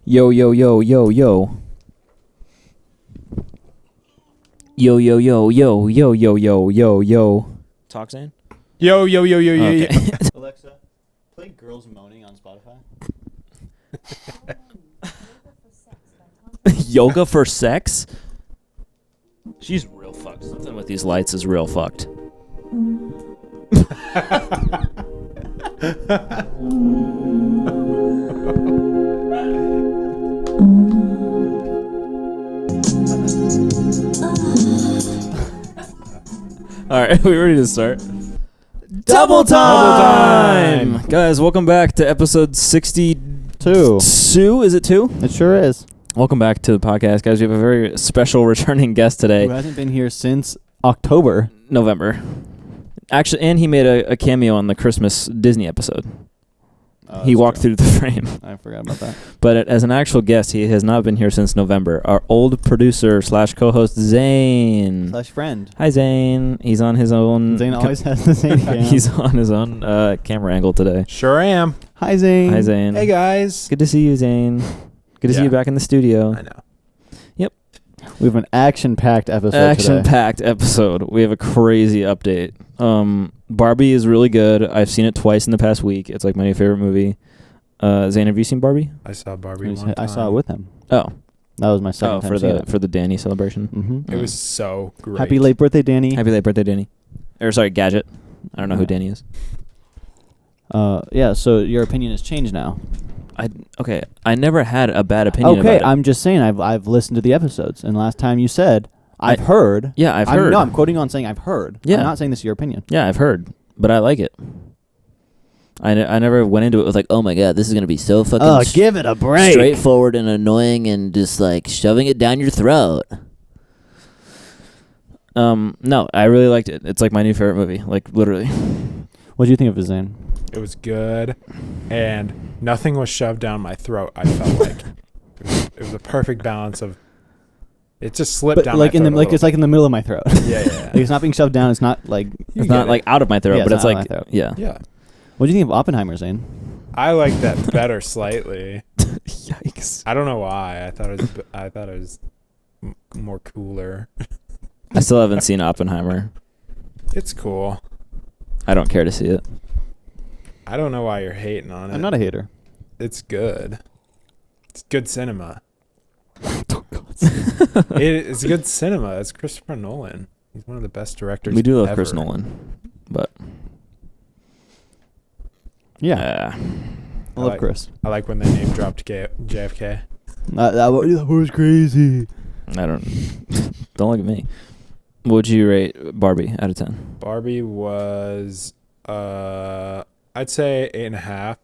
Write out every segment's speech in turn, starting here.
Yo, yo, yo, yo, yo. Yo, yo, yo, yo, yo, yo, yo, yo, yo. Talk, Zane? Yo, yo, yo, yo, yo, Okay. yo. Alexa, play Girls Moaning on Spotify. Yoga for sex? She's real fucked. Something with these lights is real fucked. All right, we ready to start? Double time! Guys, welcome back to episode 62. Is it 2? It sure is. Welcome back to the podcast, guys. We have a very special returning guest today. Who hasn't been here since October. November. Actually, and he made a cameo on the Christmas Disney episode. He walked through the frame. I forgot about that. But as an actual guest, he has not been here since November. Our old producer / co-host, Zane. / friend. Hi, Zane. He's on his own. Zane always has the same cam. He's on his own camera angle today. Sure am. Hi, Zane. Hi, Zane. Hey, guys. Good to see you, Zane. Good to see you back in the studio. I know. We have an action-packed episode today. Action-packed episode. We have a crazy update. Barbie is really good. I've seen it twice in the past week. It's like my new favorite movie. Zane, have you seen Barbie? I saw Barbie one time. I saw it with him. Oh. That was my second time seeing it. For the Danny celebration. Mm-hmm. It was so great. Happy late birthday, Danny. Happy late birthday, Danny. Or sorry, Gadget. I don't know who Danny is. Yeah, so your opinion has changed now. I never had a bad opinion about it. I'm just saying I've listened to the episodes, and last time you said I've heard. Yeah, I've heard. No, I'm quoting on saying I've heard. Yeah. I'm not saying this is your opinion. Yeah, I've heard, but I like it. I never went into it with like, oh my god, this is gonna be so fucking give it a break. straightforward and annoying and just like shoving it down your throat. No, I really liked it. It's like my new favorite movie, like literally. What do you think of it, Zane? It was good, and nothing was shoved down my throat. I felt like it was a perfect balance of. It just slipped down like my throat. it's like in the middle of my throat. Yeah. Like it's not being shoved down. It's not like It's not like out of my throat, Yeah, but it's it's not like out of my yeah. Yeah. What do you think of Oppenheimer, Zane? I like that better slightly. Yikes! I don't know why. I thought it was more cooler. I still haven't seen Oppenheimer. It's cool. I don't care to see it. I don't know why you're hating on it. I'm not a hater. It's good. It's good cinema. It's good cinema. It's Christopher Nolan. He's one of the best directors. We do love ever. Chris Nolan, but Yeah, I love Chris. I like when they name dropped JFK. That was crazy. I don't look at me. What would you rate Barbie out of 10? Barbie was I'd say 8.5.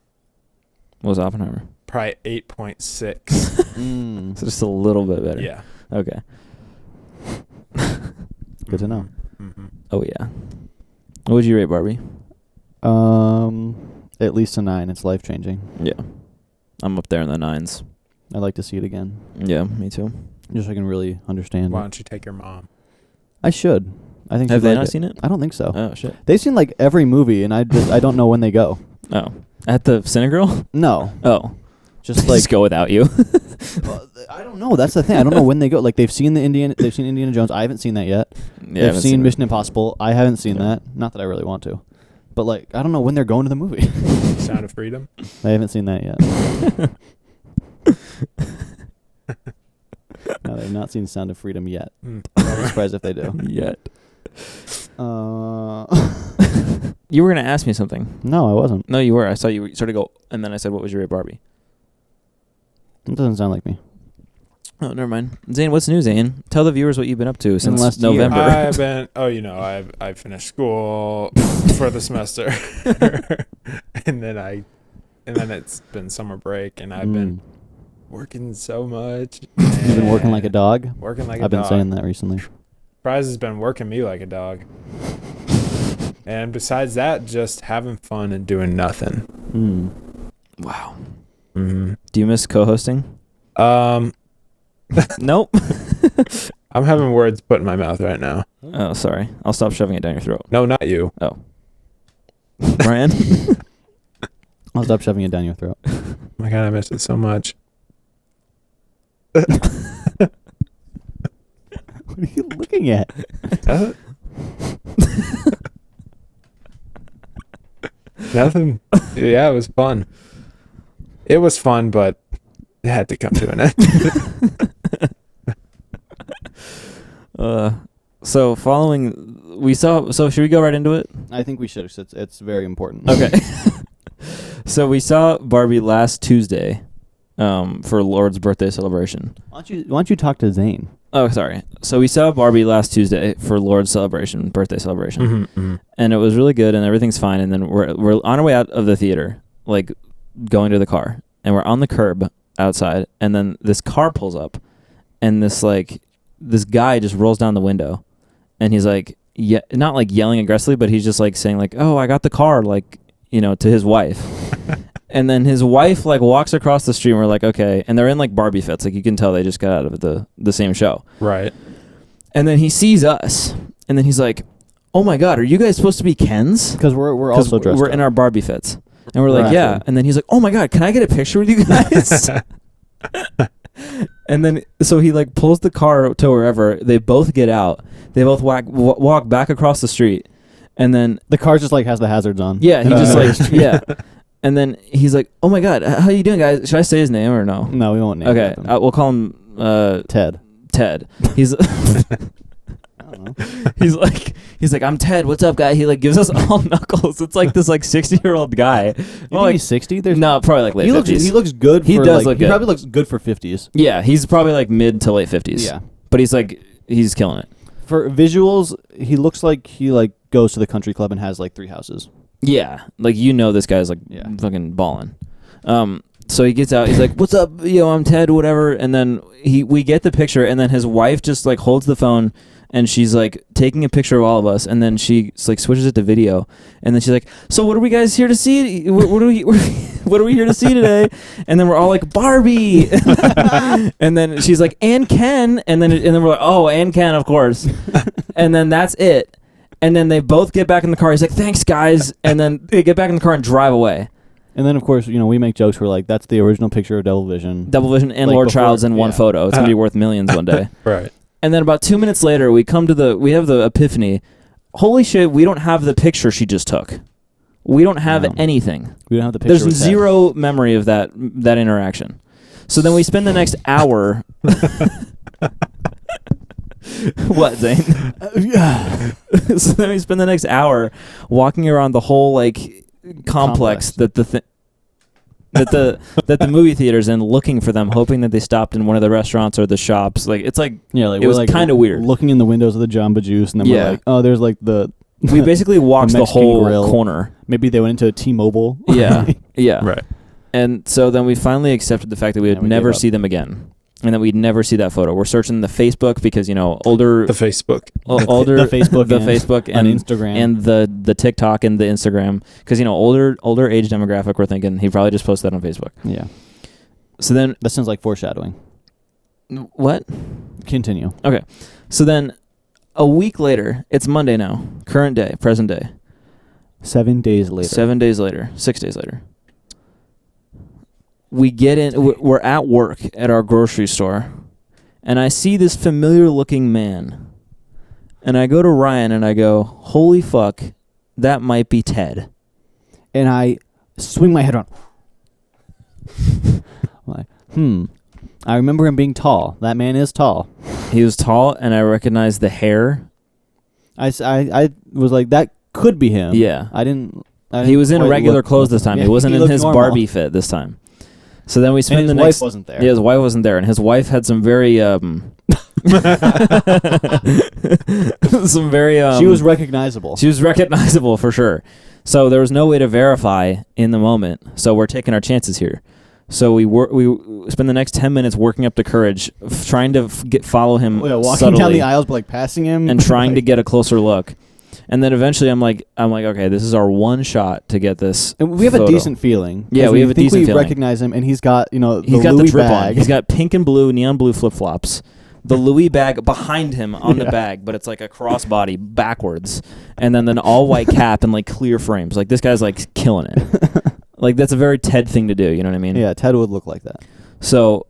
What was Oppenheimer? Probably 8.6. So just a little bit better. Yeah. Okay. Good to know. Mm-hmm. Oh yeah. What would you rate Barbie? At least a 9. It's life changing. Yeah. I'm up there in the 9s. I'd like to see it again, Yeah, me too. just so I can really understand Why it. don't you take your mom? I should. I think. Have she'd they like not it. seen it? I don't think so. Oh shit. They've seen like every movie, and I don't know when they go. Oh. At the Cinegirl? No, Oh. just like Just go without you. I don't know. That's the thing. I don't know when they go. Like they've seen Indiana Jones. I haven't seen that yet. Yeah, They've seen Mission Impossible. I haven't seen that. Not that I really want to, but like I don't know when they're going to the movie. Sound of Freedom? I haven't seen that yet. No, they've not seen Sound of Freedom yet. Mm. I'm surprised if they do. Yet. No, You were going to ask me something. I wasn't. No, you were. I saw you sort of go, and then I said, what was your rate Barbie? It doesn't sound like me. Oh, never mind. Zane, what's new, Zane? Tell the viewers what you've been up to since last year. November. I've been. I finished school for the semester, and then it's been summer break, and I've been working so much. You've been working like a dog. Working like a dog. I've been saying that recently. Prize has been working me like a dog. And besides that, just having fun and doing nothing. Wow. Mm-hmm. Do you miss co-hosting? Nope. I'm having words put in my mouth right now. Oh, sorry. I'll stop shoving it down your throat. No, not you. Oh. Brian? I'll stop shoving it down your throat. Oh my God, I miss it so much. What are you looking at? Nothing. Yeah, it was fun. It was fun, but it had to come to an end. So should we go right into it? I think we should. It's very important. Okay. So we saw Barbie last Tuesday for Lord's birthday celebration. Why don't you talk to Zane? Oh, sorry. So we saw Barbie last Tuesday for Lord's birthday celebration. And it was really good and everything's fine. And then we're on our way out of the theater, like going to the car. And we're on the curb outside. And then this car pulls up. And this guy just rolls down the window. And he's like, not like yelling aggressively, but he's just like saying like, oh, I got the car, like, to his wife. And then his wife like walks across the street and we're like, okay. And they're in like Barbie fits. Like you can tell they just got out of the same show. Right. And then he sees us. And then he's like, oh my God, are you guys supposed to be Kens? Because we're also dressed we're up. in our Barbie fits. And we're like, yeah. And then he's like, oh my God, can I get a picture with you guys? And then so he like pulls the car to wherever. They both get out. They both walk back across the street. And then the car just like has the hazards on. Yeah, he just like, yeah. And then he's like, oh my God, how you doing, guys? Should I say his name or no? No, we won't name okay, him. We'll call him Ted. He's I don't know. he's like, I'm Ted. What's up, guy? He like gives us all knuckles. It's like this like 60-year-old guy. You think he's 60? No, probably like late 50s. He looks good. He does look good. He probably looks good for 50s. Yeah, he's probably like mid to late 50s. Yeah, but he's killing it. For visuals, he looks like he like goes to the country club and has like 3 houses. Yeah, like this guy's like fucking balling. So he gets out. He's like, "What's up? I'm Ted, whatever." And then we get the picture, and then his wife just like holds the phone, and she's like taking a picture of all of us, and then she like switches it to video, and then she's like, "So what are we guys here to see? What are we here to see today?" And then we're all like, "Barbie," and then she's like, "And Ken," and then we're like, "Oh, and Ken, of course," and then that's it. And then they both get back in the car. He's like, "Thanks, guys," and then they get back in the car and drive away. And then, of course, we make jokes. We're like, that's the original picture of Devil Vision. Devil Vision and like Lord Childs in one photo. It's going to be worth millions one day. Right. And then about 2 minutes later, we have the epiphany. Holy shit, we don't have the picture she just took. We don't have anything. We don't have the picture. There's zero memory of that interaction. So then we spend the next hour... What, Zane? Yeah. So then we spend the next hour walking around the whole like complex. that the movie theater's in, looking for them, hoping that they stopped in one of the restaurants or the shops. Like it's like it was kind of weird. Looking in the windows of the Jamba Juice, and then we're like, oh, there's like the. We basically walked the whole grill. corner. Maybe they went into a T-Mobile. Yeah, yeah. Right. And so then we finally accepted the fact that we would never see them again. And that we'd never see that photo. We're searching the Facebook because older the Facebook, older the Facebook and Instagram and the TikTok and the Instagram because older age demographic. We're thinking he probably just posted that on Facebook. Yeah. So then that sounds like foreshadowing. What? Continue. Okay. So then a week later, it's Monday now, current day, present day. 7 days later. 7 days later. 6 days later. We get in, we're at work at our grocery store, and I see this familiar-looking man. And I go to Ryan, and I go, holy fuck, that might be Ted. And I swing my head around. I'm like, I remember him being tall. That man is tall. He was tall, and I recognized the hair. I was like, that could be him. Yeah. I didn't he was in regular clothes this time. Yeah, he wasn't in his normal. Barbie fit this time. So then we spent and his wife wasn't there. Yeah, his wife wasn't there, and his wife had some very she was recognizable. She was recognizable for sure. So there was no way to verify in the moment. So we're taking our chances here. So we spend the next 10 minutes working up the courage, trying to follow him, walking subtly, down the aisles, but like passing him, and trying to get a closer look. And then eventually I'm like, okay, this is our one shot to get this. And we have photo. A decent feeling. Yeah, we have a decent feeling. We recognize him, and he's got he's got Louis the drip bag. on. He's got pink and blue, neon blue flip flops. The Louis bag behind him on the bag, but it's like a crossbody backwards, and then an all white cap and like clear frames. Like this guy's like killing it. Like that's a very Ted thing to do. You know what I mean? Yeah, Ted would look like that. So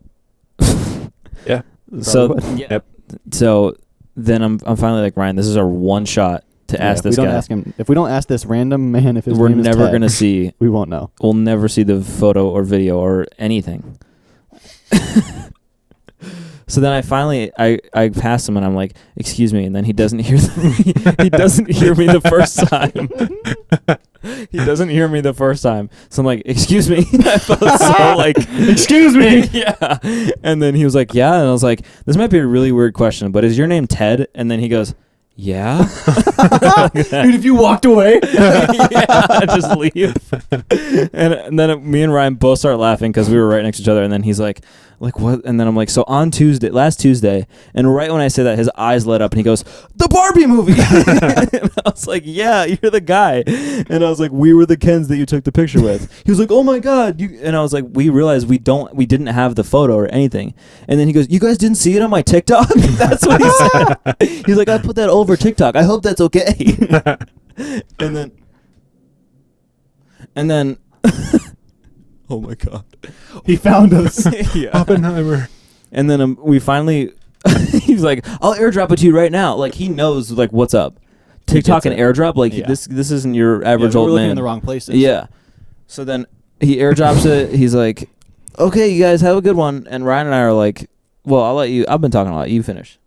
Yeah. So Probably yeah. Yep. So then I'm finally like, Ryan, this is our one shot to ask this we don't guy. ask him. If we don't ask this random man if his We're name is never Ted, gonna see. we won't know. We'll never see the photo or video or anything. So then I finally I passed him and I'm like, excuse me, and then he doesn't hear he doesn't hear me the first time. He doesn't hear me the first time. So I'm like, excuse me. I felt so like, Excuse me. yeah. And then he was like, yeah. And I was like, this might be a really weird question, but is your name Ted? And then he goes, yeah. Dude, if you walked away. Yeah, just leave. And then me and Ryan both start laughing because we were right next to each other. And then he's like what? And then I'm like, so on last Tuesday, and right when I say that, his eyes lit up and he goes, the Barbie movie. And I was like, yeah, you're the guy. And I was like, we were the Kens that you took the picture with. He was like, oh my God. And I was like, we realized we didn't have the photo or anything. And then he goes, you guys didn't see it on my TikTok? That's what he said. He's like, I put that over TikTok. I hope that's okay. And then oh my God, He found us. yeah. Oppenheimer. And then we finally he's like, I'll airdrop it to you right now. Like he knows like what's up. TikTok and airdrop, like Yeah. this isn't your average we were old looking man. in the wrong places. Yeah. So then he airdrops it. He's like, okay, you guys have a good one. And Ryan and I are like, well, I've been talking a lot. You finish.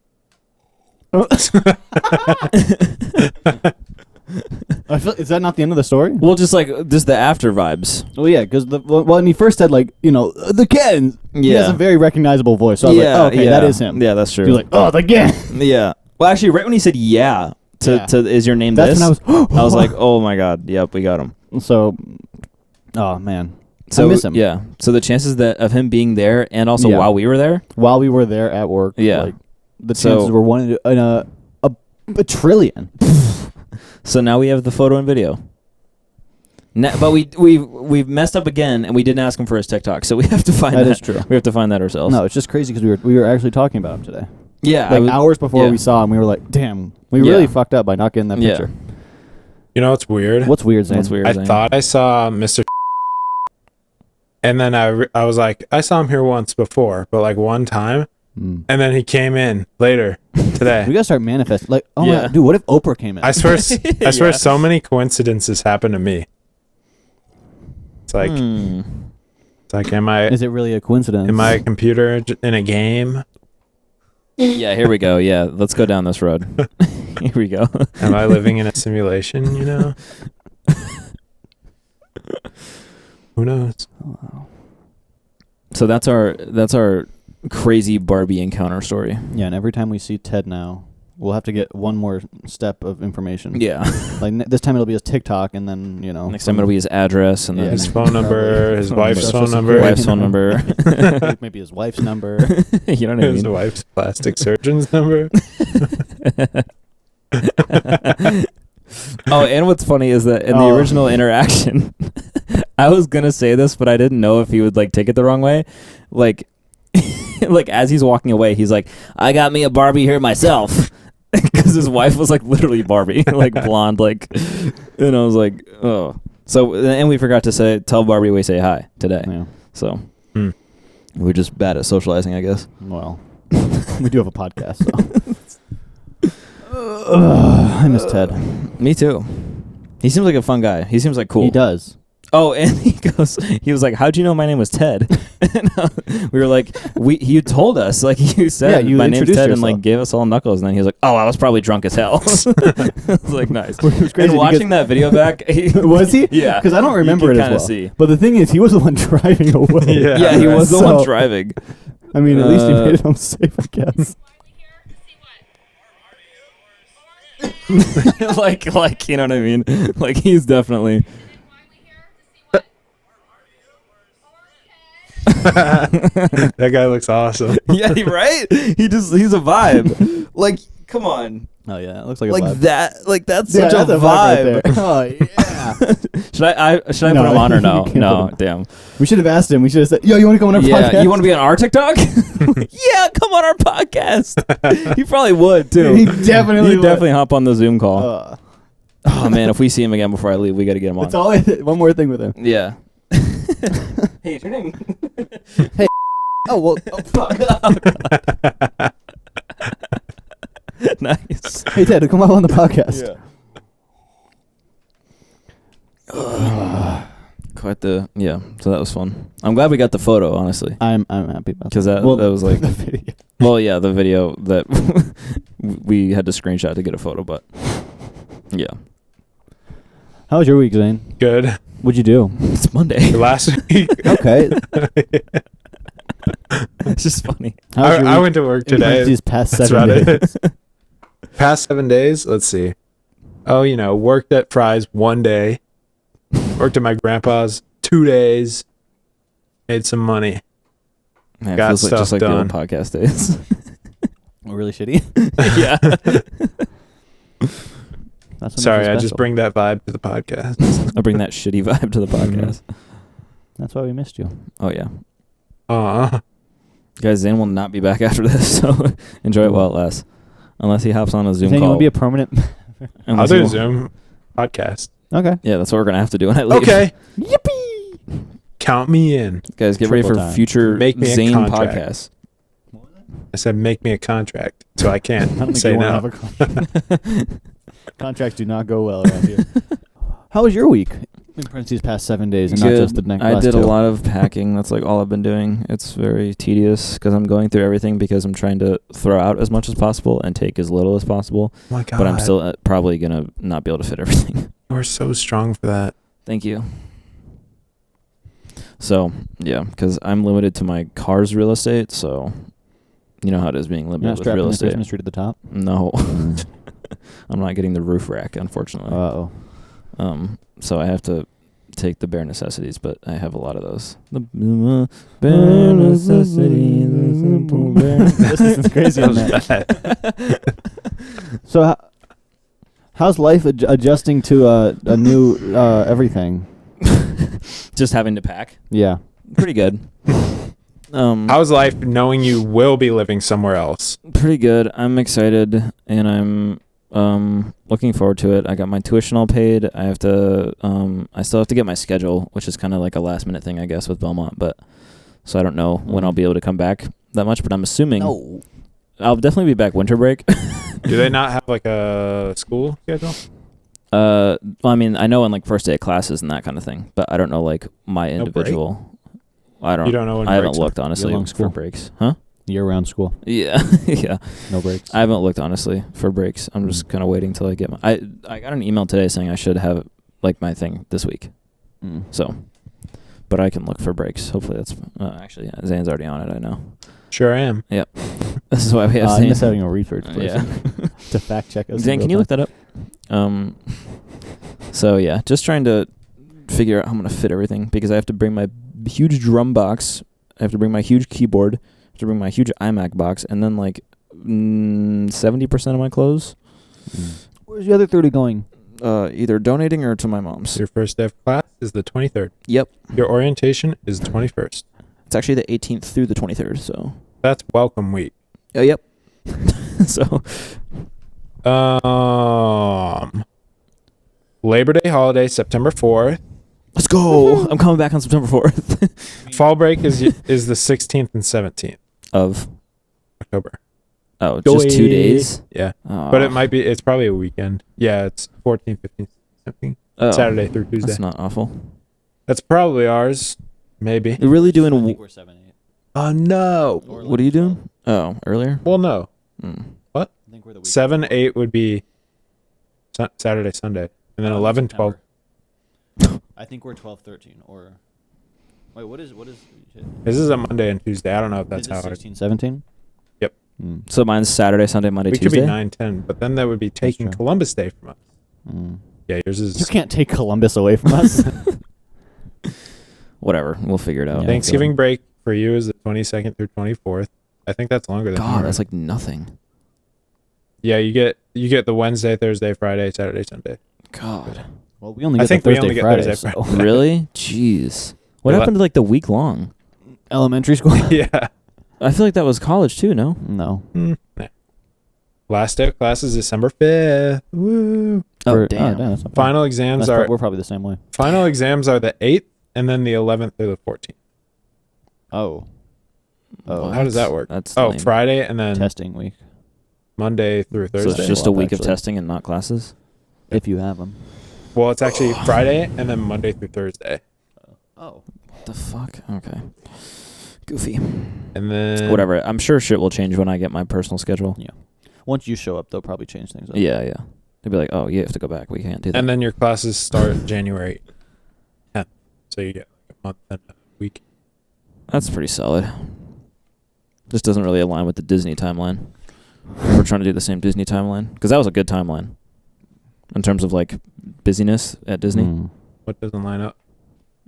I feel, is that not the end of the story? Well, just the after vibes. Well, yeah, because when he first said the Ken, he has Yeah. a very recognizable voice. So I was like, oh, okay, that is him. Yeah, that's true. He was like, oh, the Ken. Yeah. Well, actually, right when he said yeah to is your name That's this, when I was like, oh my God, yep, we got him. So, oh man, So I miss him. Yeah. So the chances of him being there and also Yeah. while we were there, While we were there at work, Yeah. the chances were 1 in a trillion. so now we have the photo and video. But we've messed up again, and we didn't ask him for his TikTok, so we have to find that. That is true. We have to find that ourselves. No, it's just crazy because we were actually talking about him today. Yeah. Hours before yeah. we saw him, we were like, damn, we Yeah. really fucked up by not getting that Yeah. picture. You know what's weird? What's weird, Zane? That's weird. I Zane. thought I saw Mr. And then I was like, I saw him here once before, but like one time. Mm. And then he came in later today. We gotta start manifesting. Like, oh Yeah. my, dude, what if Oprah came in? I swear, I swear, Yeah. so many coincidences happen to me. It's like, it's like, Is it really a coincidence? am I a computer in a game? Yeah, here we go. Yeah, let's go down this road. Here we go. Am I living in a simulation? You know, who knows? So that's our crazy Barbie encounter story. Yeah, and every time we see Ted now, we'll have to get one more step of information. Yeah. Like this time it'll be his TikTok, and then Next time it'll be his address and then His phone number, his wife's phone number, wife's phone number. maybe his wife's number. You know what I his mean? wife's plastic surgeon's number. Oh, and what's funny is that in the original interaction, I was gonna say this, but I didn't know if he would take it the wrong way. Like as he's walking away, he's like, "I got me a Barbie here myself," because his wife was literally Barbie, blonde, and I was like, "Oh." So and we forgot to tell Barbie we say hi today. Yeah. So we're just bad at socializing, I guess. Well, we do have a podcast. So. I miss Ted. Me too. He seems like a fun guy. He seems cool. He does. Oh, and he was like, how'd you know my name was Ted? And we were like, you told us, you said you my name's introduced Ted yourself. and gave us all knuckles. And then he was like, oh, I was probably drunk as hell. I was like, nice. It was crazy And watching that video back. Was he? Yeah. Because I don't remember it can as kinda well. see. But the thing is, he was the one driving away. Yeah. Yeah, he was the one So- driving. I mean, at least he made it home safe, I guess. You know what I mean? He's definitely. That guy looks awesome. Yeah, right? He's a vibe. Come on. Oh yeah, it looks like a vibe. That's Yeah, such a that's vibe. right there. Oh yeah. Should I No, put him on or you no? can't No, put him. damn. We should have asked him. We should have said, "Yo, you want to come on our Yeah, podcast?" you want to be on our TikTok? Yeah, come on our podcast. He probably would too. He definitely He'd would. definitely hop on the Zoom call. Oh man, if we see him again before I leave, we got to get him on. That's all. One more thing with him. Yeah. Hey, what's your name? Oh well. Oh, fuck. Nice. Hey Ted, come up on the podcast. Quite the So that was fun. I'm glad we got the photo. Honestly, I'm happy about because that. that was like the video. Well, yeah, the video that we had to screenshot to get a photo, but yeah. How was your week, Zane? Good. What'd you do? It's Monday. Last week. Okay. It's just funny. I went to work today. These past That's 7 about days. it. Past 7 days. Let's see. Oh, worked at Fry's 1 day. Worked at my grandpa's 2 days. Made some money. Yeah, it Got feels stuff just like done. the old podcast days. Really shitty. Yeah. That's what Sorry, makes it I just special. bring that vibe to the podcast. I bring that shitty vibe to the podcast. That's why we missed you. Oh yeah, Aw. guys, Zane will not be back after this, so enjoy it while it lasts. Unless he hops on a Zoom Zane, you call. want to be a permanent? I'll Unless do he a won't- Zoom podcast. Okay. Yeah, that's what we're gonna have to do when I leave. Okay. Yippee! Count me in. Guys, get ready Triple for time. future Make me a Zane contract. podcasts. I said make me a contract, so I can't I don't think say you no. want to have a contract. Contracts do not go well around here. How was your week? In parentheses, past 7 days, and not Good. just the next. I last did a two. lot of packing. That's like all I've been doing. It's very tedious because I'm going through everything because I'm trying to throw out as much as possible and take as little as possible. Oh my God. But I'm still probably gonna not be able to fit everything. We're so strong for that. Thank you. So yeah, because I'm limited to my car's real estate. So you know how it is being You're limited not with strapping real the estate. Christmas tree to the top. No, I'm not getting the roof rack, unfortunately. Uh-oh. So I have to take the bare necessities, but I have a lot of those. The bare necessities, the simple bare. This is crazy on that. So, how's life adjusting to a new everything? Just having to pack. Yeah. Pretty good. How's life knowing you will be living somewhere else? Pretty good. I'm excited, and I'm looking forward to it. I got my tuition all paid. I have to I still have to get my schedule, which is kind of like a last minute thing, I guess, with Belmont, but so I don't know when I'll be able to come back that much, but I'm assuming I'll definitely be back winter break. Do they not have like a school schedule? Well, I mean, I know on like first day of classes and that kind of thing, but I don't know like my No break? individual. I don't. You don't know when I haven't breaks are? looked honestly Year-long for school. breaks, huh? Year-round school, Yeah, yeah. no breaks. I haven't looked honestly for breaks. I'm just kind of waiting till I get my. I got an email today saying I should have like my thing this week. So, but I can look for breaks. Hopefully that's actually Zane's already on it. I know. Sure I am. This is why we have I Zane. miss having a research person Yeah. to fact check us. Zane, can you look that up? So yeah, just trying to figure out how I'm gonna fit everything because I have to bring my huge drum box. I have to bring my huge keyboard. I have to bring my huge iMac box, and then like 70% of my clothes. Where's the other 30 going? Either donating or to my mom's. Your first day of class is the 23rd. Yep. Your orientation is the 21st. It's actually the 18th through the 23rd. So. That's welcome week. Oh, yep. So. Labor Day holiday, September 4th. Let's go. I'm coming back on September 4th. Fall break is the 16th and 17th of October. Oh, just 2 days? Yeah. Oh. But it's probably a weekend. Yeah, it's 14, 15, 17. Oh, Saturday through Tuesday. That's not awful. That's probably ours. Maybe. You're really doing... we're 7-8. Oh, no. What are you doing? Oh, earlier? Well, no. What? I think we're the 7, 8 would be Saturday, Sunday. And then 11, 12. I think we're 12, 13, or... Wait, what is... This is a Monday and Tuesday. I don't know if that's how it 16, 17? Yep. So mine's Saturday, Sunday, Monday, We Tuesday? could be 9, 10, but then that would be taking true. Columbus Day from us. Yeah, yours is... You can't take Columbus away from us. Whatever. We'll figure it out. Yeah. Thanksgiving break for you is the 22nd through 24th. I think that's longer than God, yours. that's like nothing. Yeah, you get the Wednesday, Thursday, Friday, Saturday, Sunday. God. Well, we only I get think the we Thursday, only get Friday, Thursday, so... Really? Jeez. What Yeah, happened to like the week long? Elementary school? Yeah. I feel like that was college too, no? No. Nah. Last day of class is December 5th. Woo. Oh, damn. that's not bad. Final exams are We're probably the same way. final exams are the 8th and then the 11th through the 14th. Oh. Oh, How does that work? That's Oh, lame. Friday and then testing week. Monday through So Thursday. it's just a week of actually. testing and not classes? If you have them. Well, it's actually Friday and then Monday through Thursday. Oh. What the fuck? Okay. Goofy. And then Whatever. I'm sure shit will change when I get my personal schedule. Yeah. Once you show up, they'll probably change things up. Yeah. They'll be like, oh, you have to go back. We can't do that. And then your classes start January 10th. So you get like a month and a week. That's pretty solid. Just doesn't really align with the Disney timeline. We're trying to do the same Disney timeline. Because that was a good timeline. In terms of like busyness at Disney. Mm. What doesn't line up?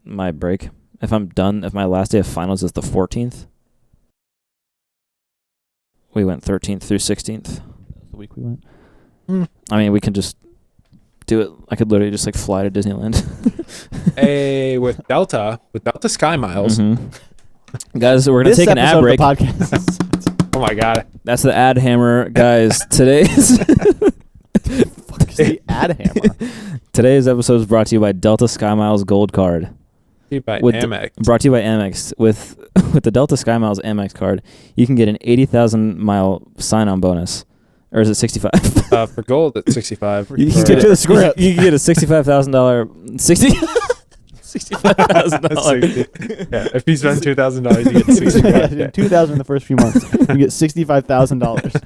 My break. If my last day of finals is the 14th. We went 13th through 16th. That's the week we went. I mean, we can just do it. I could literally just like fly to Disneyland. With Delta Sky Miles. Mm-hmm. Guys, we're going to take an ad break. Of the podcast. Oh my God. That's the ad hammer. Guys, today's the ad hammer. today's episode is brought to you by Delta Sky Miles Gold Card. By With Amex. Brought to you by Amex. With the Delta Sky Miles Amex card, you can get an 80,000 mile sign-on bonus. Or is it 65? For gold, it's 65. You Stick to the script. You can get a $65,000 $65,000. Yeah, if you spend $2,000, you get 65. Yeah, $2,000 in the first few months. You get $65,000.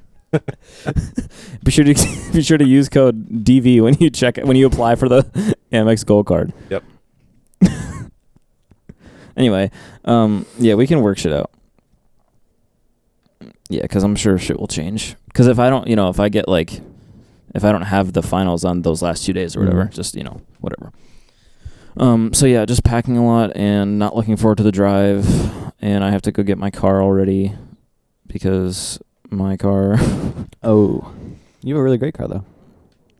Be sure to use code DV when you apply for the Amex Gold Card. Yep. Anyway, yeah, we can work shit out. Yeah, because I'm sure shit will change. Because if I don't, if I don't have the finals on those last 2 days or whatever, just, whatever. So yeah, just packing a lot and not looking forward to the drive. And I have to go get my car already because my car... Oh. You have a really great car, though.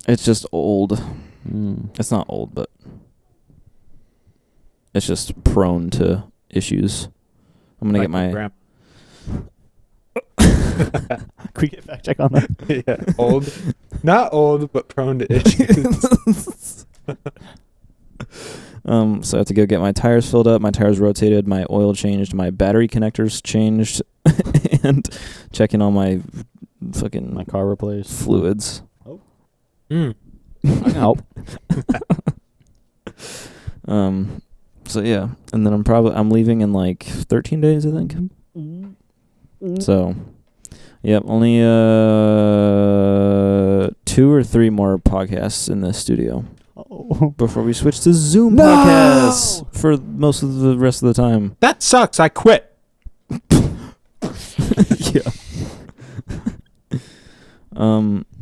It's just old. Mm. It's not old, but it's just prone to issues. I'm going to get my... Can we get fact check on that? Yeah, old. Not old, but prone to issues. So I have to go get my tires filled up, my tires rotated, my oil changed, my battery connectors changed, and checking all my fucking My car replaced. fluids. Oh. Mm. I can help. So yeah, and then I'm leaving in like 13 days, I think. So, yep, only 2 or 3 more podcasts in the studio. Oh. Before we switch to Zoom No! podcasts for most of the rest of the time. That sucks. I quit. Yeah.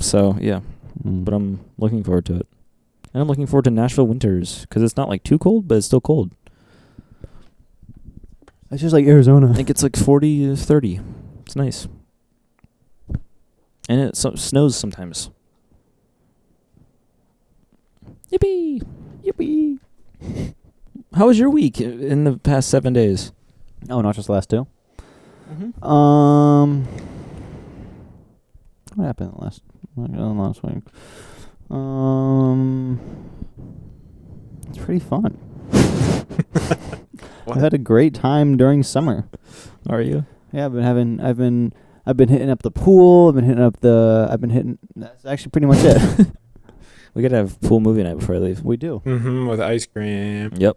So yeah, but I'm looking forward to it, and I'm looking forward to Nashville winters because it's not like too cold, but it's still cold. It's just like Arizona. I think it's like 40 to 30. It's nice, and it snows sometimes. Yippee! Yippee. How was your week in the past 7 days? Oh, not just the last 2? Mm-hmm. What happened last week? It's pretty fun. I've had a great time during summer. Are you? Yeah, I've been hitting up the pool. That's actually pretty much it. We gotta have pool movie night before I leave. We do. Mm-hmm, with ice cream. Yep.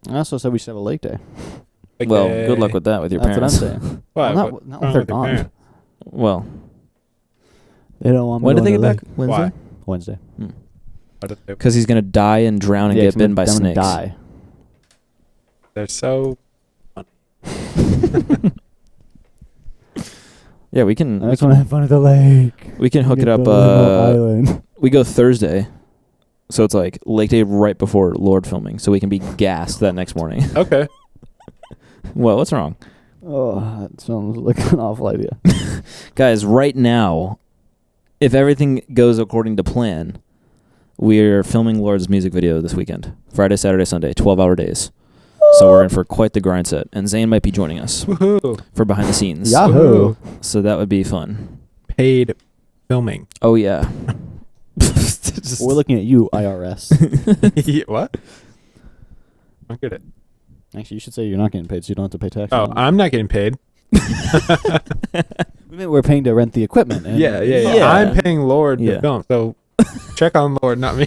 I also said we should have a lake day. Okay. Well, good luck with that with your That's parents. what I'm saying. Why? Well, What's not wrong with their with your gone. parents? Well, They don't want me when did going they to get the back? lake. Wednesday? Why? Wednesday. How did they- Because he's gonna die and drown and Yeah, get 'cause bitten by I'm gonna snakes. die. They're so. Yeah, we can. I just want to have fun at the lake. We can hook it up. Island. We go Thursday, so it's like Lake Day right before Lord filming, so we can be gassed that next morning. Okay. Well, what's wrong, Oh, that sounds like an awful idea. guys? Right now, if everything goes according to plan, we're filming Lord's music video this weekend. Friday, Saturday, Sunday, 12-hour days. So we're in for quite the grind set, and Zane might be joining us Woohoo. for behind the scenes. Yahoo! So that would be fun. Paid filming. Oh yeah. We're looking at you, IRS. What? I don't get it. Actually, you should say you're not getting paid, so you don't have to pay tax. Oh, I'm not getting paid. We meant we're paying to rent the equipment. And Yeah. I'm paying Lord to Yeah. film, so check on Lord, not me.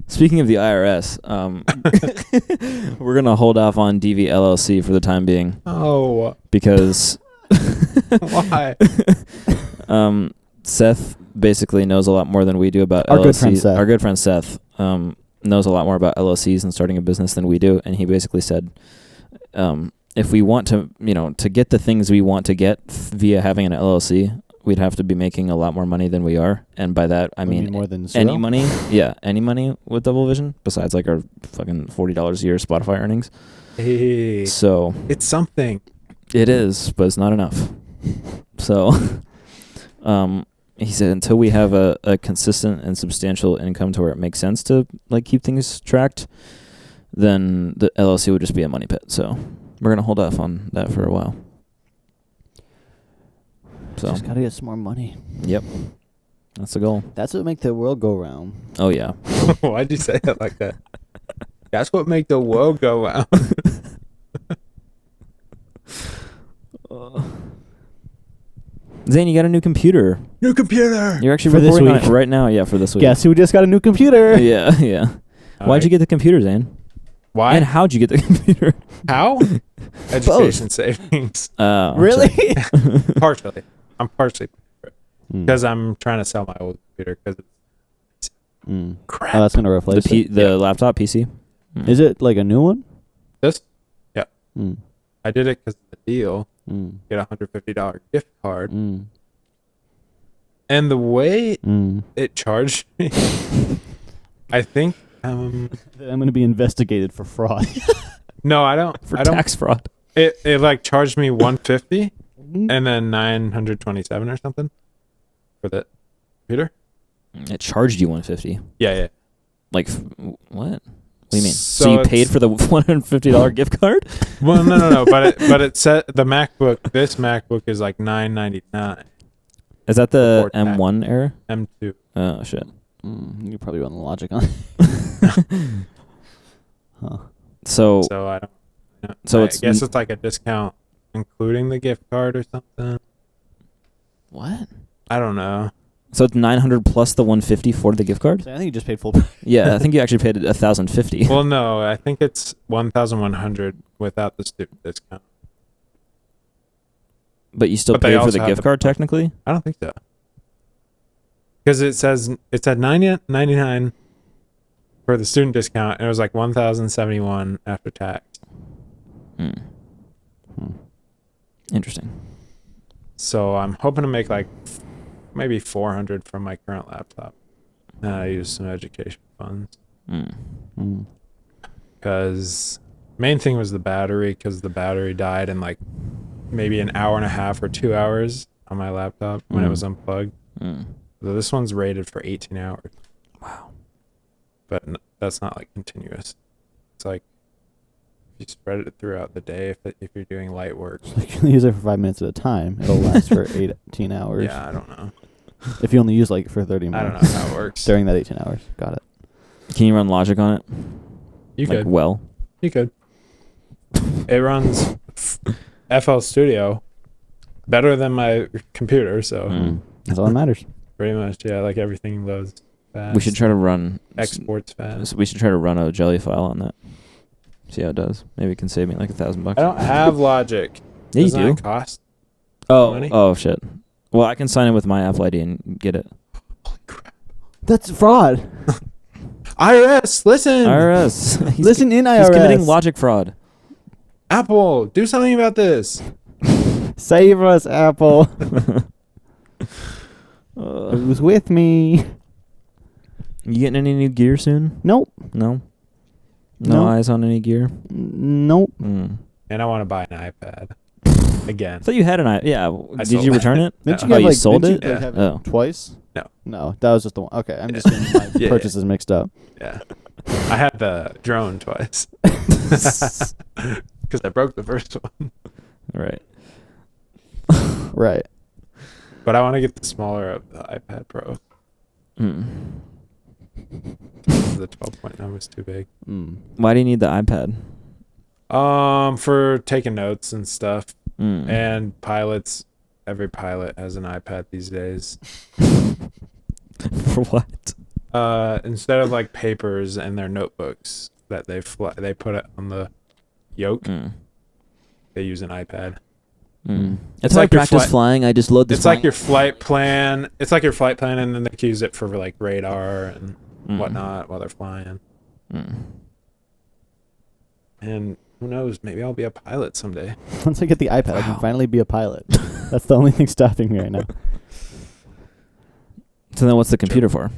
Speaking of the IRS, we're gonna hold off on DV LLC for the time being Oh, because why? Seth basically knows a lot more than we do about Our LLCs. good friend Seth. Our good friend Seth knows a lot more about LLCs and starting a business than we do, and he basically said, if we want to, to get the things we want to get via having an LLC, we'd have to be making a lot more money than we are, and by that I mean more than zero? any money. Yeah, any money with Double Vision besides like our fucking $40 a year Spotify earnings. Hey, So it's something. it is, but it's not enough. So, he said until we have a consistent and substantial income to where it makes sense to like keep things tracked, then the LLC would just be a money pit. So we're gonna hold off on that for a while. So Just gotta get some more money. Yep, that's the goal. That's what make the world go round. Oh yeah. Why'd you say it like that? That's what make the world go round. Zane, you got a new computer. New computer. You're actually For this recording on week. it right now. Yeah, for this week. Guess who just got a new computer? Yeah. Why'd you get the computer, Zane? Why? And how'd you get the computer? How? Education savings. Really? Partially. I'm partially Mm. because I'm trying to sell my old computer because it's crap. Oh, that's gonna replace The laptop PC. Is it like a new one? This? Yeah. Mm. I did it because of the deal. Mm. Get a $150 gift card. Mm. And the way Mm. it charged me, I think. I'm gonna be investigated for fraud. No, I don't. For I don't. tax fraud. It like charged me $150 and then $927 or something for the computer. It charged you $150. Yeah. Like what? What do you mean? So So you it's- paid for the $150 gift card? Well, no. But it said the MacBook. This MacBook is like $999. Is that the Before tax. M1 era? M2. Oh shit. You probably run the logic on it. Huh. So So I don't. So I it's guess it's like a discount, including the gift card or something. what? I don't know. So it's 900 plus the 150 for the gift card? So I think you just paid full price. Yeah, I think you actually paid 1,050. Well, no, I think it's 1,100 without the student discount. But you still But they paid for also the have gift the- card technically? I don't think so. Because it says it's at $99 for the student discount, and it was like $1,071 after tax. Interesting. So I'm hoping to make like maybe $400 from my current laptop. And I use some education funds. Because main thing was the battery, because the battery died in like maybe an hour and a half or 2 hours on my laptop when it was unplugged. So this one's rated for 18 hours. Wow. But that's not like continuous. It's like if you spread it throughout the day, if you're doing light work. So you can use it for 5 minutes at a time. It'll last for 18 hours. Yeah, I don't know. If you only use like for 30 minutes. I don't know how it works. During that 18 hours. Got it. Can you run Logic on it? You Like could. well? You could. It runs FL Studio better than my computer, so That's all that matters. pretty much, yeah, like everything loads fast. We should try to run exports fast. We should try to run a jelly file on that. See how it does. Maybe it can save me like $1,000. I don't have Logic. Yeah, you Doesn't do. that cost money? Oh shit. Well, I can sign in with my Apple ID and get it. Holy crap. That's fraud. IRS, listen. IRS. Listen in IRS. He's committing Logic fraud. Apple, do something about this. Save us, Apple. Who's with me? You getting any new gear soon? Nope. No. No. Eyes on any gear? Nope. And I want to buy an iPad again. I thought you had an iPad. Yeah. Did sold you it. return it? Didn't No. you Oh, have, you like, sold didn't it? you, like, have Oh. twice? No. No, that was just the one. Okay, I'm just getting my Yeah. purchases mixed up. Yeah. I had the drone twice. Because I broke the first one. Right. Right. But I want to get the smaller of the iPad Pro. The 12.9 was too big. Why do you need the iPad? For taking notes and stuff. Mm. And pilots. Every pilot has an iPad these days. For what? Instead of like papers and their notebooks that they put it on the yoke. They use an iPad. It's like practice flying. I just load this. It's like your flight plan. It's like your flight plan, and then they can use it for like radar and whatnot while they're flying. And who knows? Maybe I'll be a pilot someday. Once I get the iPad, I can finally be a pilot. That's the only thing stopping me right now. So then, what's the computer for?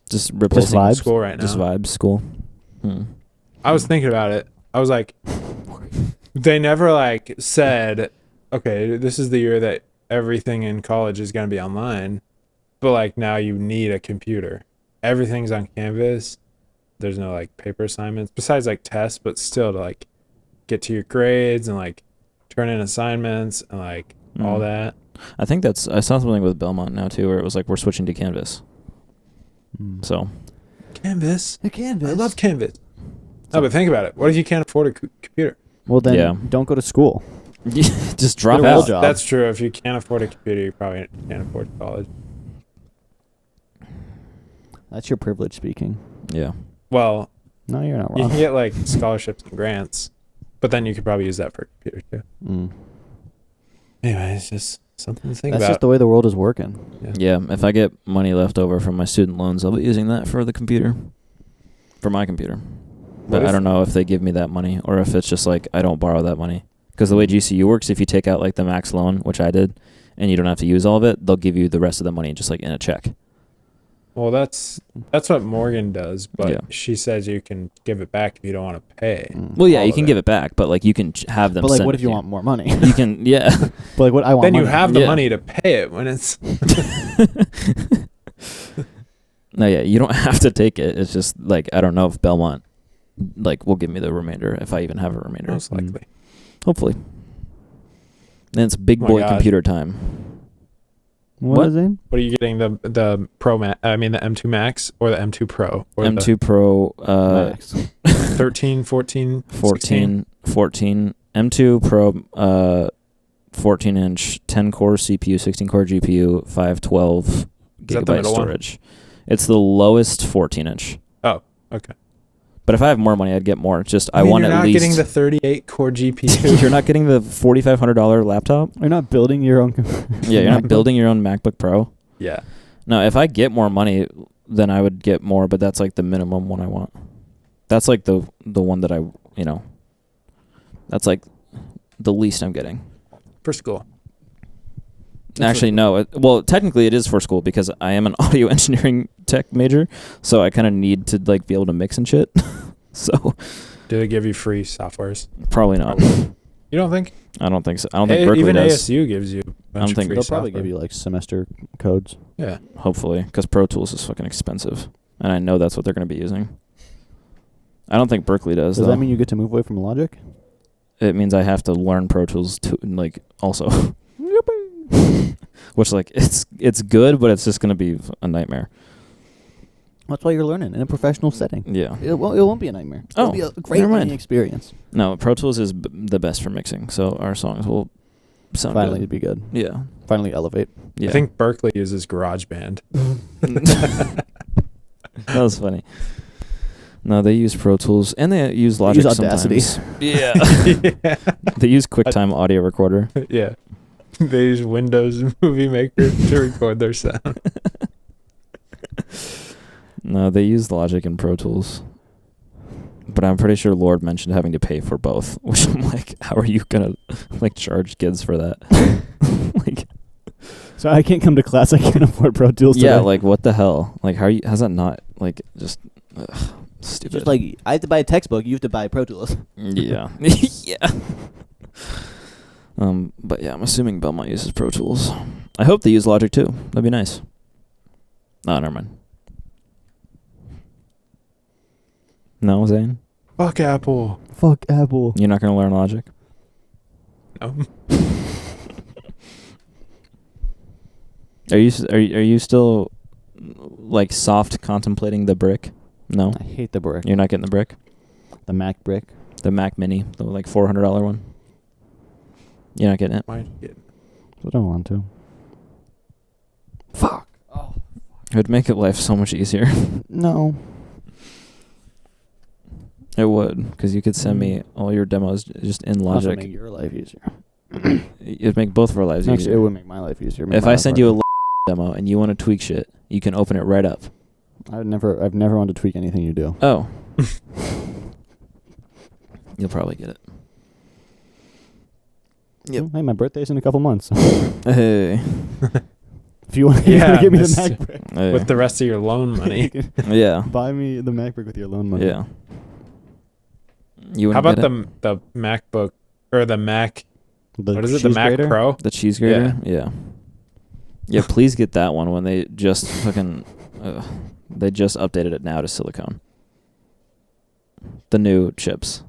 Just replacing vibes? School right now. Just vibes school. I was thinking about it. I was like, they never like said, okay, this is the year that everything in college is going to be online, but like now you need a computer. Everything's on Canvas. There's no like paper assignments besides like tests, but still to like get to your grades and like turn in assignments and like all that. I think I saw something with Belmont now too, where it was like we're switching to Canvas. So Canvas. The Canvas. I love Canvas. No, but think about it. What if you can't afford a computer? Well, then don't go to school. Just drop Get a real out. job. That's true. If you can't afford a computer, you probably can't afford college. That's your privilege speaking. Yeah. Well, No, you're not you wrong. can get like scholarships and grants, but then you could probably use that for a computer too. Anyway, it's just something to think That's about. just the way the world is working. Yeah. If I get money left over from my student loans, I'll be using that for the computer. For my computer. But I don't know if they give me that money or if it's just like I don't borrow that money. Because the way GCU works, if you take out like the max loan, which I did, and you don't have to use all of it, they'll give you the rest of the money just like in a check. Well, that's what Morgan does, but she says you can give it back if you don't want to pay. Well, yeah, you can give it back, but like you can have them. But like, send what it if you to want more money? You can, yeah. But like, what I want. Then money. you have the money to pay it when it's. No, yeah, you don't have to take it. It's just like I don't know if Belmont like will give me the remainder if I even have a remainder. Most likely. Hopefully. Then it's big Oh my boy God. computer time. What is it? What are you getting, the Pro Max? I mean the M2 Max or the M2 Pro? Or M2 Pro Max. 13, 14, 14, 14, M2 Pro 14-inch 10-core CPU, 16-core GPU, 512 that the gigabyte middle one? storage. It's the lowest 14-inch. Oh, okay. But if I have more money, I'd get more. It's just I mean, want you're at not least. getting the 38 core GPU. You're not getting the $4,500 laptop. You're not building your own. Yeah, you're not building your own MacBook Pro. Yeah. No, if I get more money, then I would get more. But that's like the minimum one I want. That's like the one that I That's like the least I'm getting. For school. Actually, no. Well, technically, it is for school because I am an audio engineering tech major, so I kind of need to like be able to mix and shit. So, Do they give you free softwares? probably not. You don't think? I don't think so. I don't think Berkeley even does. ASU gives you. I don't think They'll probably give you like semester codes. Yeah. Hopefully, because Pro Tools is fucking expensive, and I know that's what they're going to be using. I don't think Berkeley does. Does though. that mean you get to move away from Logic? It means I have to learn Pro Tools to like also. Which like it's good, but it's just gonna be a nightmare. That's why you're learning in a professional setting. Yeah. It won't be a nightmare. It'll be a great never mind. learning experience. No, Pro Tools is the best for mixing, so our songs will sound Finally, good. it'd be good. Yeah. Finally, elevate. Yeah. I think Berkeley uses GarageBand. That was funny. No, they use Pro Tools and they use Logic use Audacity. sometimes. Yeah. Yeah. They use QuickTime Audio Recorder. Yeah. They use Windows Movie Maker to record their sound. No, they use Logic and Pro Tools. But I'm pretty sure Lord mentioned having to pay for both, which I'm like, how are you gonna like charge kids for that? Like, So I can't come to class. I can't afford Pro Tools. yeah, today. like what the hell? Like, how are you? How's that not like just stupid? Just like I have to buy a textbook, you have to buy Pro Tools. Yeah, yeah. But yeah, I'm assuming Belmont uses Pro Tools. I hope they use Logic too. That'd be nice. Oh, never mind. No, Zane? Fuck Apple. Fuck Apple. You're not going to learn Logic? No. Are you still like soft contemplating the brick? No, I hate the brick. you're not getting the brick. The Mac brick. The Mac Mini, the like $400 one. You're not getting it. Why get it? I don't want to. Fuck. Oh. It would make it life so much easier. No. It would, because you could send me all your demos just in Also Logic. make your life easier. It'd make both of our lives Actually, easier. it would make my life easier. If I send you a demo and you want to tweak shit, you can open it right up. I've never wanted to tweak anything you do. Oh. You'll probably get it. Yep. Hey, my birthday's in a couple months. Hey. If you want to give me the Mac brick Hey. With the rest of your loan money. Yeah. buy me the Mac brick with your loan money. Yeah. You How wouldn't about get the MacBook or the Mac? What is it? The cheese Mac grater? Pro? the cheese grater? Yeah. Yeah, please get that one when they just fucking they just updated it now to silicone. The new chips.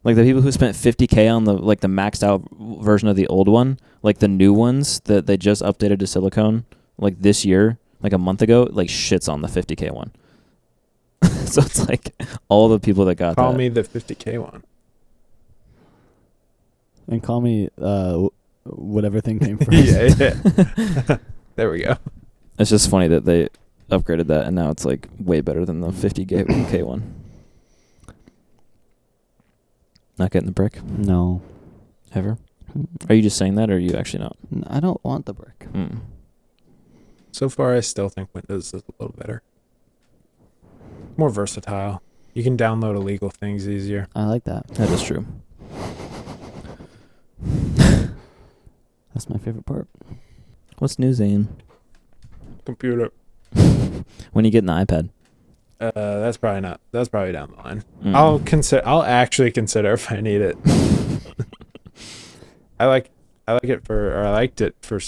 Like the people who spent $50K on the maxed out version of the old one, like the new ones that they just updated to silicone like this year, like a month ago, like shits on the $50K one. So it's like all the people that got Call that. me the $50K one. And call me whatever thing came first. Yeah. There we go. It's just funny that they upgraded that and now it's like way better than the $50K one. Not getting the brick No. ever? Are you just saying that or are you actually not? I don't want the brick. Mm. So far, I still think Windows is a little better. More versatile. You can download illegal things easier. I like that. That is true. That's my favorite part. What's new, Zane? Computer. When you get an iPad? That's probably not. That's probably down the line. Mm. I'll actually consider if I need it. I liked it for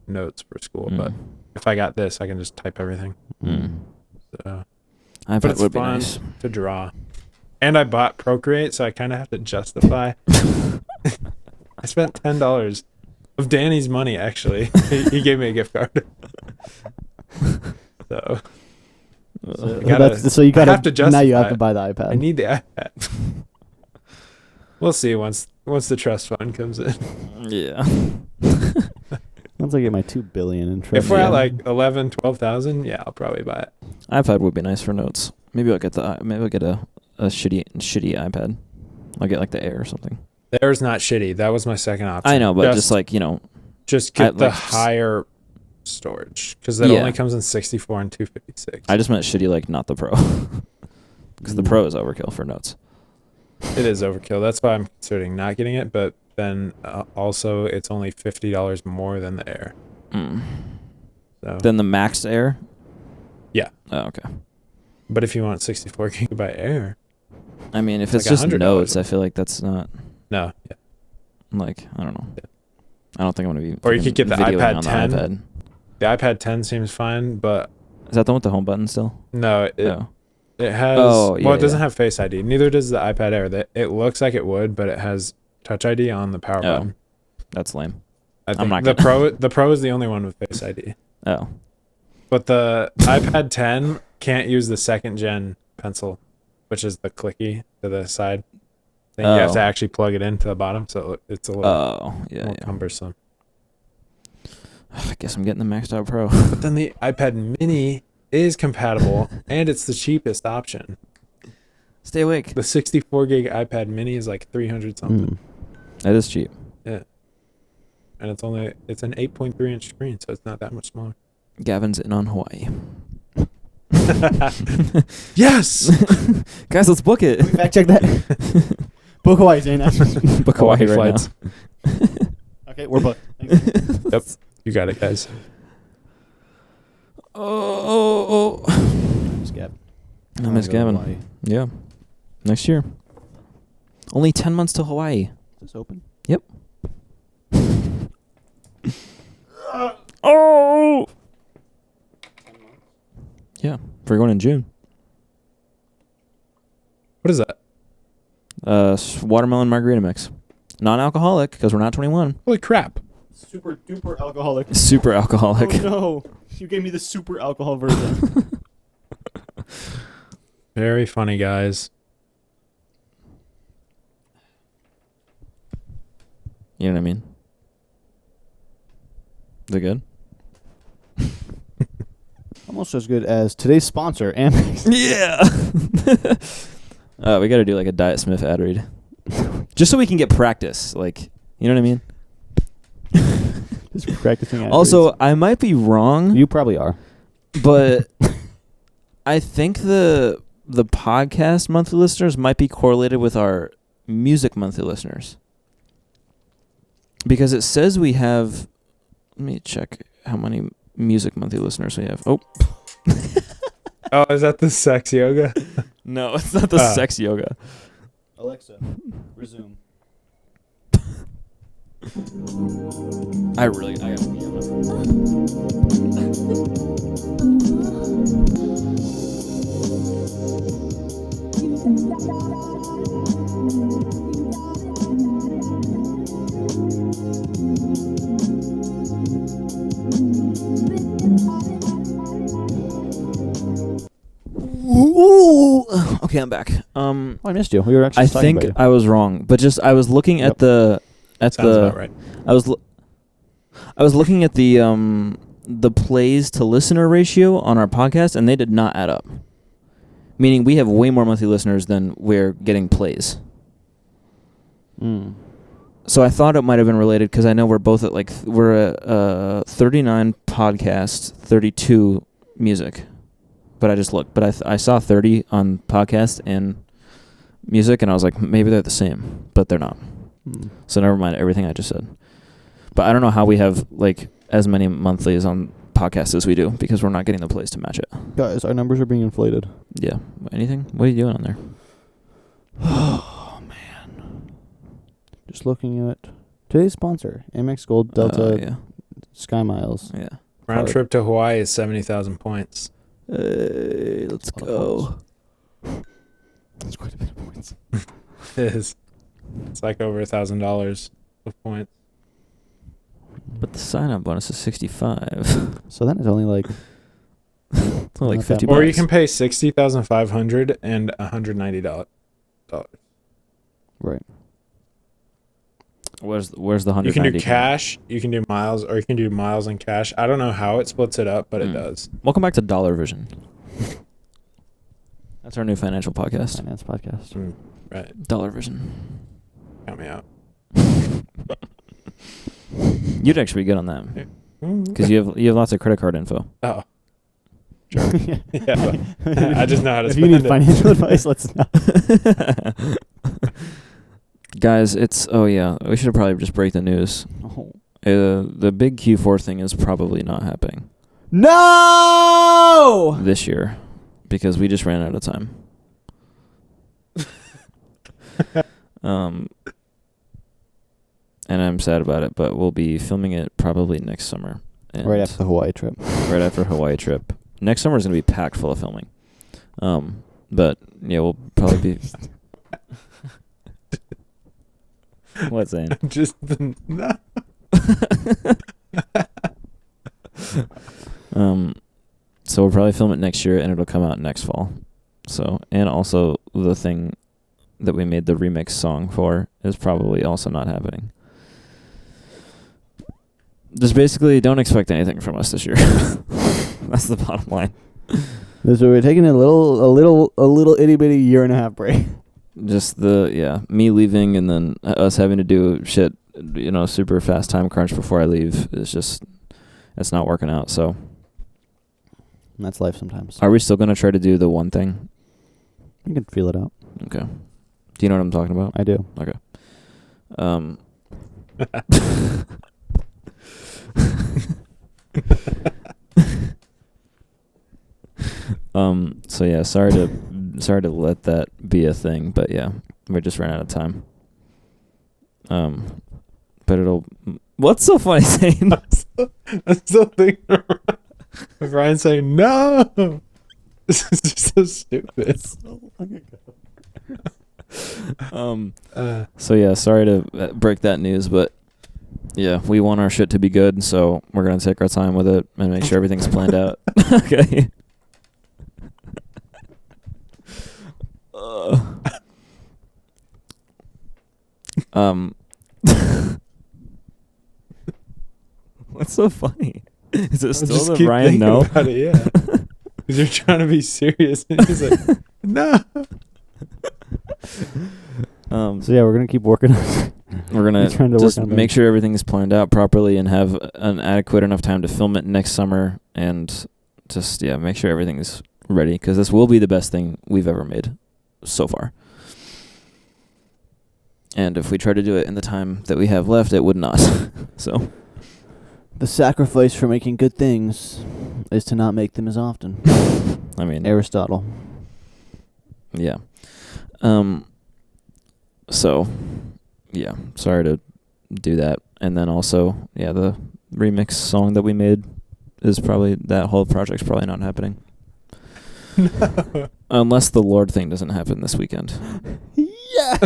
notes for school, but if I got this, I can just type everything. So, but iPad it's would be fun nice. to draw. And I bought Procreate, so I kind of have to justify. I spent $10 of Danny's money. Actually, he gave me a gift card. So. So you gotta I have to justify now you have it. to buy the iPad. I need the iPad. We'll see once the trust fund comes in. Yeah. Once I get my $2 billion in trust. If we're at like 11, 12,000, yeah, I'll probably buy it. iPad would be nice for notes. Maybe I'll get a shitty iPad. I'll get like the Air or something. The Air's not shitty. That was my second option. I know, but just like, you know, just get the like, higher storage because that only comes in 64 and 256. I just meant shitty, like not the Pro, because the Pro is overkill for notes. It is overkill. That's why I'm considering not getting it. But then also, it's only $50 more than the Air. So. Then the Max Air. Yeah. Oh, okay. But if you want 64 gigabyte Air, I mean, if it's like just $100. notes, I feel like that's not. No. Yeah. Like, I don't know. Yeah. I don't think I'm gonna be. Or you could get the videoing iPad on 10. The iPad. The iPad 10 seems fine, but Is that the one with the home button still? no, it has. Oh, yeah, well, it doesn't have Face ID. Neither does the iPad Air. It looks like it would, but it has Touch ID on the power button. That's lame. I think not the Pro is the only one with Face ID. Oh. But the iPad 10 can't use the second gen pencil, which is the clicky to the side thing. You have to actually plug it into the bottom, so it's a little more cumbersome. I guess I'm getting the maxed out Pro. But then the iPad Mini is compatible, and it's the cheapest option. Stay awake. The 64 gig iPad Mini is like 300 something. That is cheap. Yeah. And it's an 8.3 inch screen, so it's not that much smaller. Gavin's in on Hawaii. Yes! Guys, let's book it. Fact check that. Book Hawaii, Zane. Book Hawaii right flights. now. Okay, we're booked. Yep. You got it, guys. Oh. Miss Gavin. I miss Gavin. Yeah. Next year. Only 10 months to Hawaii. Is this open? Yep. Oh! Yeah. We're going in June. What is that? Watermelon margarita mix. Non-alcoholic, because we're not 21. Holy crap. Super duper alcoholic. Super alcoholic. Oh no! You gave me the super alcohol version. Very funny, guys. You know what I mean? Is it good? Almost as good as today's sponsor, Amex. Yeah. We got to do like a Diet Smith ad read, just so we can get practice. Like, you know what I mean? Just practicing. Also, I might be wrong. You probably are, but I think the podcast monthly listeners might be correlated with our music monthly listeners, because it says we have. Let me check how many music monthly listeners we have. Oh. Oh, is that the sex yoga? No, it's not the sex yoga. Alexa, resume. I gotta pee. Ooh. Okay, I'm back. Oh, I missed you. We were actually. I talking think about you. I was wrong, but just I was looking at the Sounds about right. I was looking at the plays to listener ratio on our podcast, and they did not add up. Meaning we have way more monthly listeners than we're getting plays. So I thought it might have been related because I know we're both at we're at 39 podcasts, 32 music. But I just looked. But I saw 30 on podcast and music, and I was like, maybe they're the same, but they're not. So never mind everything I just said. But I don't know how we have as many monthlies on podcasts as we do, because we're not getting the plays to match it. Guys, our numbers are being inflated. Yeah. Anything? What are you doing on there? Oh man. Just looking at today's sponsor, Amex Gold Delta Yeah. Sky Miles. Yeah. Round trip to Hawaii is 70,000 points. Hey, let's go. That's quite a bit of points. It is. It's like over $1,000 of points. But the sign-up bonus is 65. So then it's only like It's only Not that 50 much. Or bucks. you can pay $60,500 and $190. right. Where's the 190? You can do cash, you can do miles, or you can do miles and cash. I don't know how it splits it up, but it does. Welcome back to Dollar Vision. That's our new financial podcast. Finance podcast. Right. Dollar Vision. Count me out. You'd actually be good on that because you have lots of credit card info. Oh. Sure. Yeah. I just know how to If spend you need it. financial advice, let's know. Guys, we should probably just break the news. Oh. The big Q4 thing is probably not happening No! this year because we just ran out of time. And I'm sad about it, but we'll be filming it probably next summer. And Right after the Hawaii trip. Right after Hawaii trip. Next summer is going to be packed full of filming. But yeah, we'll probably be. What's Zane? Just no. So we'll probably film it next year, and it'll come out next fall. So, and also the thing that we made the remix song for is probably also not happening. Just basically don't expect anything from us this year. That's the bottom line. So we're taking a little itty bitty year and a half break. Just me leaving and then us having to do shit, super fast time crunch before I leave is just, it's not working out. So That's life sometimes. are we still going to try to do the one thing? You can feel it out. Okay. Do you know what I'm talking about? I do. Okay. So yeah, sorry to let that be a thing, but yeah, we just ran out of time. But what's so funny, Zane? I'm still thinking of Ryan saying no. This is just so stupid. So long ago. So yeah, sorry to break that news, but Yeah, we want our shit to be good, so we're gonna take our time with it and make sure everything's planned out. Okay. What's so funny? Is it still just the keep Ryan thinking no? about it, yeah. Because you're trying to be serious, and he's like, no. So yeah, we're gonna keep working on. We're gonna trying to just work on make things. sure everything's planned out properly and have an adequate enough time to film it next summer, and just make sure everything's ready, because this will be the best thing we've ever made so far. And if we try to do it in the time that we have left, it would not. So The sacrifice for making good things is to not make them as often. I mean, Aristotle. yeah. So yeah, sorry to do that. And then also, the remix song that we made is probably, that whole project's probably not happening. No. Unless the Lord thing doesn't happen this weekend. Yeah.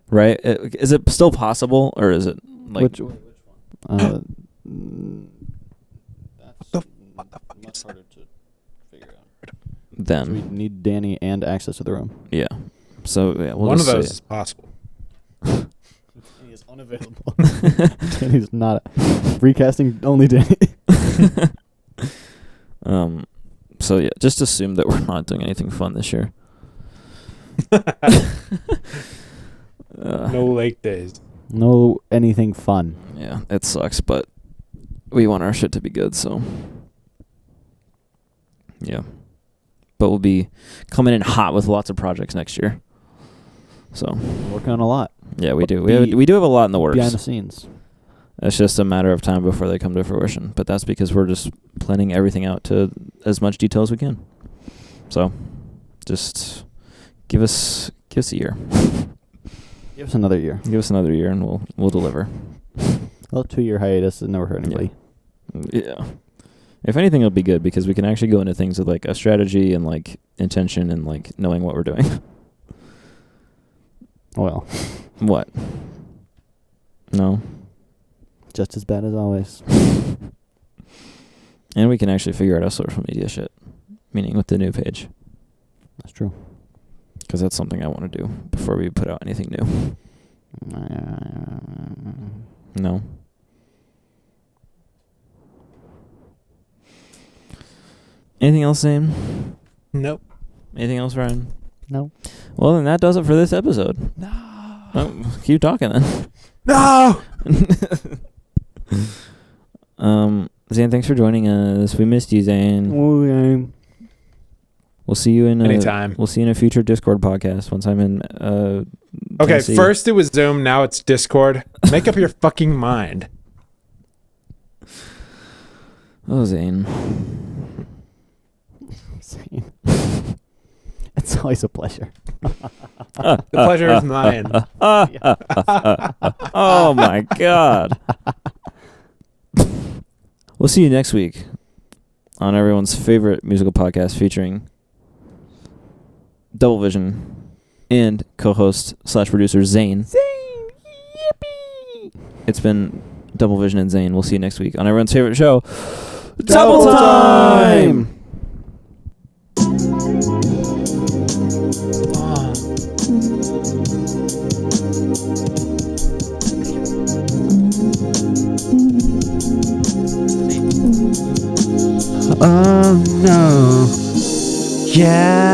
Right? Is it still possible, or is it like Which one? That's the much harder to figure out. then? So we need Danny and access to the room. Yeah. So we'll One of just those say is possible. Danny is unavailable. Danny's not recasting only Danny. So yeah, just assume that we're not doing anything fun this year. No lake days. No anything fun. Yeah, it sucks, but we want our shit to be good, so yeah. But we'll be coming in hot with lots of projects next year. So Working on a lot. yeah, we do. We do have a lot in the works. Behind the scenes. It's just a matter of time before they come to fruition. But that's because we're just planning everything out to as much detail as we can. So just give us a year. Give us another year. Give us another year and we'll deliver. Well, 2-year hiatus has never hurt anybody. Yeah. If anything, it'll be good because we can actually go into things with like a strategy and like intention and like knowing what we're doing. Well, What? No. just as bad as always. And we can actually figure out our social media shit, meaning with the new page, That's true. because that's something I want to do before we put out anything new. No. Anything else, Zane? Nope. Anything else, Ryan? No. Well, then that does it for this episode. No. Oh, keep talking then. No. Zane, thanks for joining us. We missed you, Zane. Okay. We'll see you in Anytime. We'll see you in a future Discord podcast once I'm in. Okay, Tennessee. first it was Zoom, now it's Discord. Make up your fucking mind. Oh, Zane. It's always a pleasure. The pleasure is mine. Oh my God. We'll see you next week on everyone's favorite musical podcast featuring Double Vision and co-host / producer Zane. Zane, yippee! It's been Double Vision and Zane. We'll see you next week on everyone's favorite show, Double Time! Oh no. Yeah.